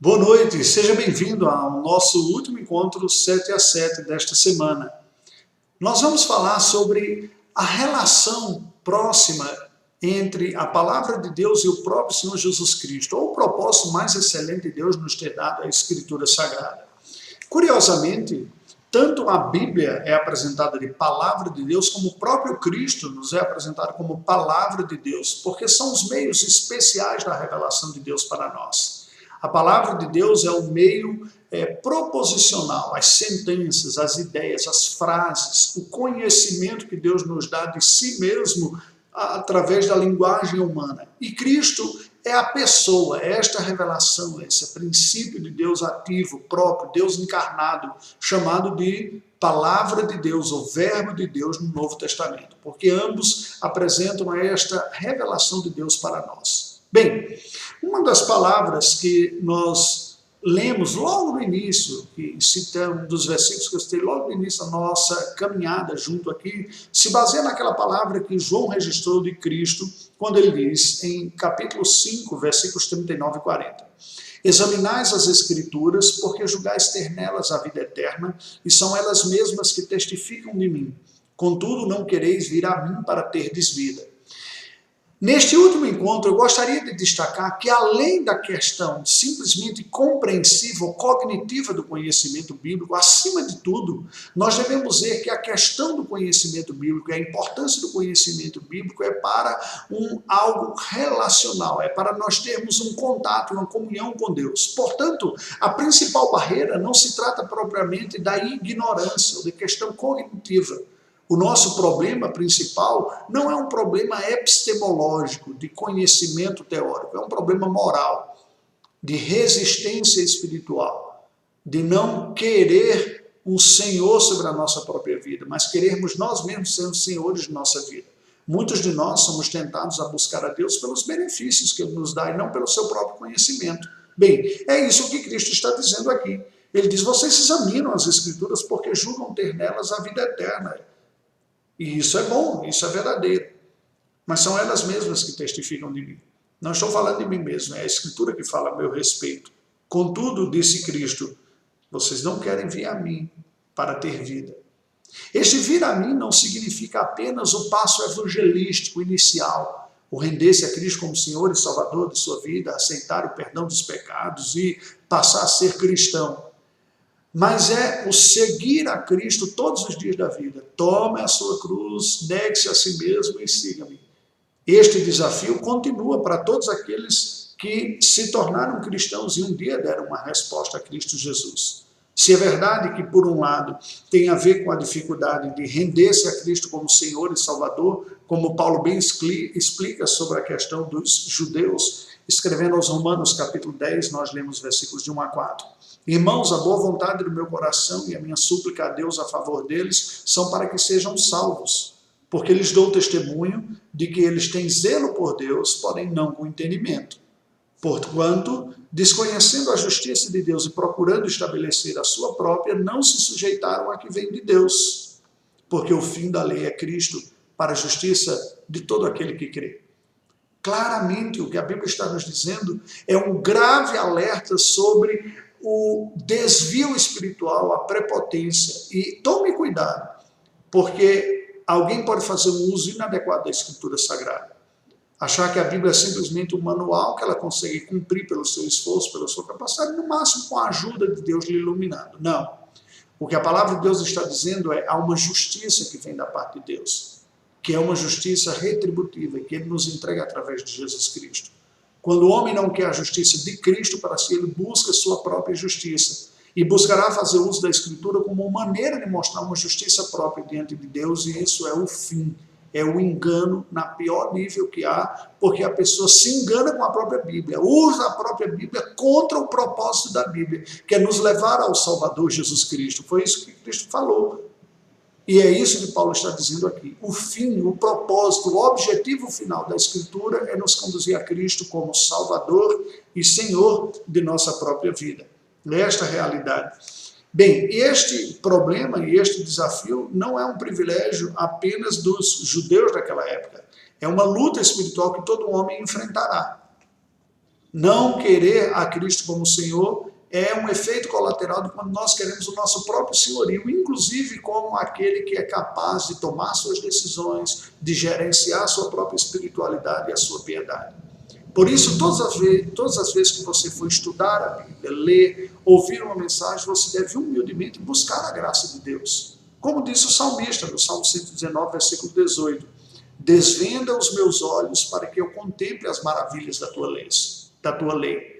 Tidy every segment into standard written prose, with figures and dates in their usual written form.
Boa noite, seja bem-vindo ao nosso último encontro 7 a 7 desta semana. Nós vamos falar sobre a relação próxima entre a palavra de Deus e o próprio Senhor Jesus Cristo, ou o propósito mais excelente de Deus nos ter dado a Escritura Sagrada. Curiosamente, tanto a Bíblia é apresentada de palavra de Deus, como o próprio Cristo nos é apresentado como palavra de Deus, porque são os meios especiais da revelação de Deus para nós. A palavra de Deus é o meio proposicional, as sentenças, as ideias, as frases, o conhecimento que Deus nos dá de si mesmo através da linguagem humana. E Cristo é a pessoa, é esta revelação, esse princípio de Deus ativo, próprio, Deus encarnado, chamado de Palavra de Deus, ou Verbo de Deus no Novo Testamento, porque ambos apresentam esta revelação de Deus para nós. Bem, uma das palavras que nós lemos logo no início, que citamos um dos versículos que eu citei logo no início da nossa caminhada junto aqui, se baseia naquela palavra que João registrou de Cristo, quando ele diz, em capítulo 5, versículos 39 e 40, examinais as Escrituras, porque julgais ter nelas a vida eterna, e são elas mesmas que testificam de mim. Contudo, não quereis vir a mim para terdes vida. Neste último encontro, eu gostaria de destacar que, além da questão simplesmente compreensiva ou cognitiva do conhecimento bíblico, acima de tudo, nós devemos ver que a questão do conhecimento bíblico, a importância do conhecimento bíblico é para algo relacional, é para nós termos um contato, uma comunhão com Deus. Portanto, a principal barreira não se trata propriamente da ignorância ou da questão cognitiva. O nosso problema principal não é um problema epistemológico, de conhecimento teórico, é um problema moral, de resistência espiritual, de não querer um senhor sobre a nossa própria vida, mas querermos nós mesmos ser os senhores de nossa vida. Muitos de nós somos tentados a buscar a Deus pelos benefícios que Ele nos dá e não pelo seu próprio conhecimento. Bem, é isso que Cristo está dizendo aqui. Ele diz, vocês examinam as Escrituras porque julgam ter nelas a vida eterna. E isso é bom, isso é verdadeiro. Mas são elas mesmas que testificam de mim. Não estou falando de mim mesmo, é a Escritura que fala a meu respeito. Contudo, disse Cristo, vocês não querem vir a mim para ter vida. Este vir a mim não significa apenas o passo evangelístico inicial, o render-se a Cristo como Senhor e Salvador de sua vida, aceitar o perdão dos pecados e passar a ser cristão. Mas é o seguir a Cristo todos os dias da vida. Tome a sua cruz, negue-se a si mesmo e siga-me. Este desafio continua para todos aqueles que se tornaram cristãos e um dia deram uma resposta a Cristo Jesus. Se é verdade que, por um lado, tem a ver com a dificuldade de render-se a Cristo como Senhor e Salvador, como Paulo bem explica sobre a questão dos judeus, escrevendo aos Romanos capítulo 10, nós lemos versículos de 1 a 4. Irmãos, a boa vontade do meu coração e a minha súplica a Deus a favor deles são para que sejam salvos, porque lhes dou testemunho de que eles têm zelo por Deus, porém não com entendimento. Porquanto, desconhecendo a justiça de Deus e procurando estabelecer a sua própria, não se sujeitaram a que vem de Deus, porque o fim da lei é Cristo, para a justiça de todo aquele que crê. Claramente, o que a Bíblia está nos dizendo é um grave alerta sobre o desvio espiritual, a prepotência. E tome cuidado, porque alguém pode fazer um uso inadequado da Escritura Sagrada. Achar que a Bíblia é simplesmente um manual que ela consegue cumprir pelo seu esforço, pela sua capacidade, no máximo com a ajuda de Deus lhe iluminando. Não. O que a palavra de Deus está dizendo é há uma justiça que vem da parte de Deus, que é uma justiça retributiva e que Ele nos entrega através de Jesus Cristo. Quando o homem não quer a justiça de Cristo para si, ele busca sua própria justiça. E buscará fazer uso da Escritura como uma maneira de mostrar uma justiça própria diante de Deus, e isso é o fim, é o engano na pior nível que há, porque a pessoa se engana com a própria Bíblia, usa a própria Bíblia contra o propósito da Bíblia, que é nos levar ao Salvador Jesus Cristo. Foi isso que Cristo falou. E é isso que Paulo está dizendo aqui. O fim, o propósito, o objetivo final da Escritura é nos conduzir a Cristo como Salvador e Senhor de nossa própria vida. Esta realidade. Bem, este problema e este desafio não é um privilégio apenas dos judeus daquela época. É uma luta espiritual que todo homem enfrentará. Não querer a Cristo como Senhor é um efeito colateral de quando nós queremos o nosso próprio senhorio, inclusive como aquele que é capaz de tomar suas decisões, de gerenciar a sua própria espiritualidade e a sua piedade. Por isso, todas as vezes que você for estudar a Bíblia, ler, ouvir uma mensagem, você deve humildemente buscar a graça de Deus. Como disse o salmista, no Salmo 119, versículo 18, desvenda os meus olhos para que eu contemple as maravilhas da tua lei.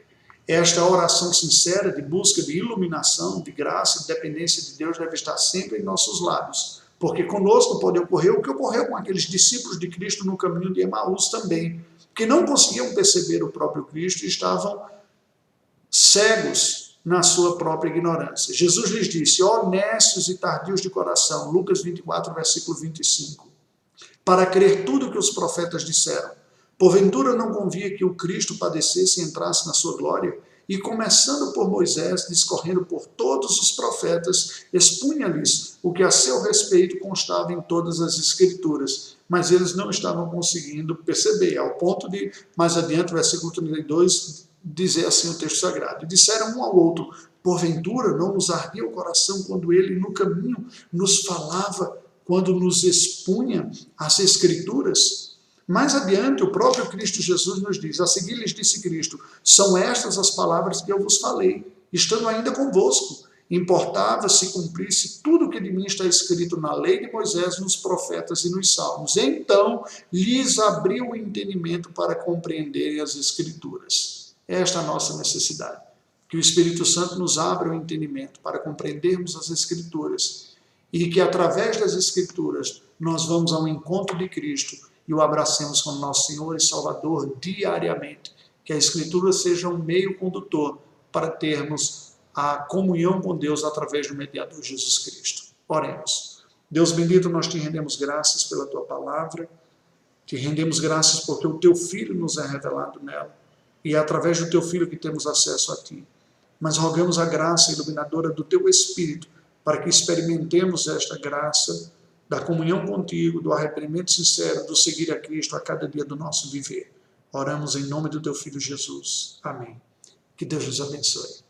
Esta oração sincera de busca de iluminação, de graça e de dependência de Deus deve estar sempre em nossos lábios, porque conosco pode ocorrer o que ocorreu com aqueles discípulos de Cristo no caminho de Emaús também, que não conseguiam perceber o próprio Cristo e estavam cegos na sua própria ignorância. Jesus lhes disse, ó nécios e tardios de coração, Lucas 24, versículo 25, para crer tudo o que os profetas disseram. Porventura não convia que o Cristo padecesse e entrasse na sua glória? E começando por Moisés, discorrendo por todos os profetas, expunha-lhes o que a seu respeito constava em todas as Escrituras. Mas eles não estavam conseguindo perceber, ao ponto de, mais adiante, versículo 32, dizer assim o texto sagrado. E disseram um ao outro, porventura não nos ardia o coração quando ele no caminho nos falava, quando nos expunha as Escrituras? Mais adiante, o próprio Cristo Jesus nos diz, a seguir lhes disse Cristo, são estas as palavras que eu vos falei, estando ainda convosco. Importava se cumprisse tudo o que de mim está escrito na lei de Moisés, nos profetas e nos salmos. Então, lhes abriu o entendimento para compreenderem as Escrituras. Esta é a nossa necessidade, que o Espírito Santo nos abra o entendimento para compreendermos as Escrituras e que através das Escrituras nós vamos ao encontro de Cristo e o abracemos como nosso Senhor e Salvador diariamente. Que a Escritura seja um meio condutor para termos a comunhão com Deus através do mediador Jesus Cristo. Oremos. Deus bendito, nós te rendemos graças pela tua palavra, te rendemos graças porque o teu Filho nos é revelado nela, e é através do teu Filho que temos acesso a ti. Mas rogamos a graça iluminadora do teu Espírito, para que experimentemos esta graça da comunhão contigo, do arrependimento sincero, do seguir a Cristo a cada dia do nosso viver. Oramos em nome do teu Filho Jesus. Amém. Que Deus nos abençoe.